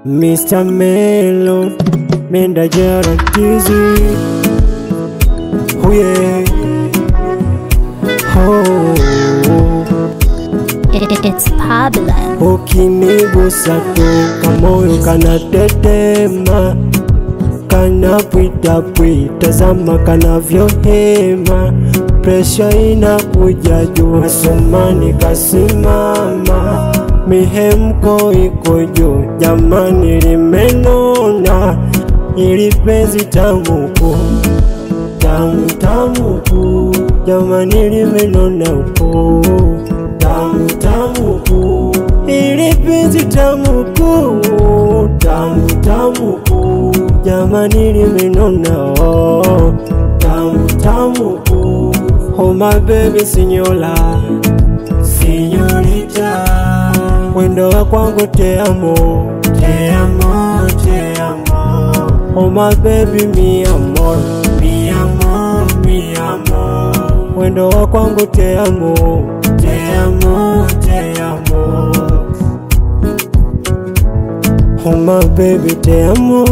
Mr. Melon, Menda Jara Dizzy. Oh yeah. Oh. It's Pablo. Ukinigusa tu kamoyo kana tetema, kana pwita pwita zama kanavyo hema. Pressure inakuja juu, asumani kasimama, mihemko iko juu. Jamani limenona, ili penzi tamuku, tamu tamuku. Jamani limenona uko, tamu tamuku. Ili penzi tamuku, tamu tamuku. Jamani limenona oh, tamu tamuku. Oh my baby signora, signorita, wendo wa kwangu te amo, te amo, te amo. Oh my baby mi amor, mi amor, mi amor. Wendo wa kwangu te amo, te amo, te amo. Oh my baby te amo,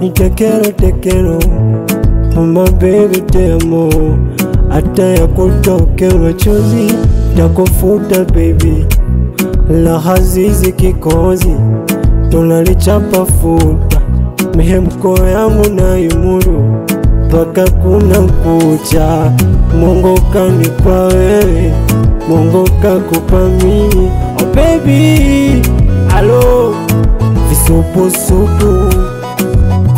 y te quiero. Oh my baby te amo, hata ya kutoke machozi takufuta baby. La hazizi kikozi tunalichapa futa, mihemko yangu na imuru paka kuna kucha. Mungu kanipa wewe, Mungu kakupa mimi. Oh baby, alo visupu supu,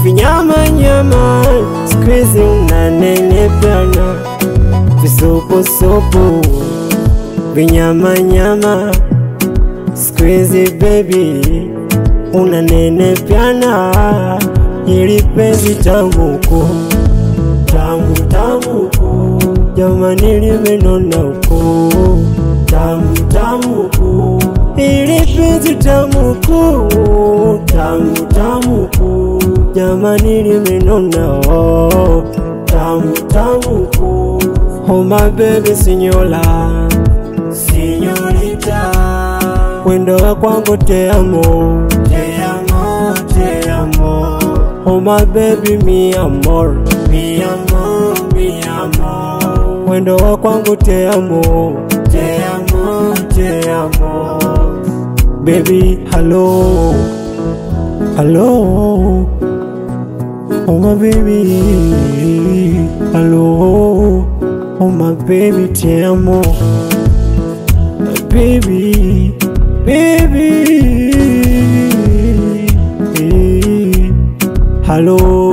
vinyama nyama, squeeze unanenepeana. Visupu supu, vinyama nyama, squeeze baby unanenepeana. Ili penzi tamuku, tamu tamuku. Jamani limenona uko, tamu tamuku. Ili penzi tamuku, tamu tamuku. Jamani limenona oh, tamu tamuku. Oh my baby signora, signorita, wendo wa kwangu te amo, te amo, te amo. Oh my baby mi amor, mi amor, mi amor. Wendo wa kwangu te amo, te amo, te amo. Baby hello, hello. Oh my baby, hello. Oh my baby te amo, baby, baby. Hello.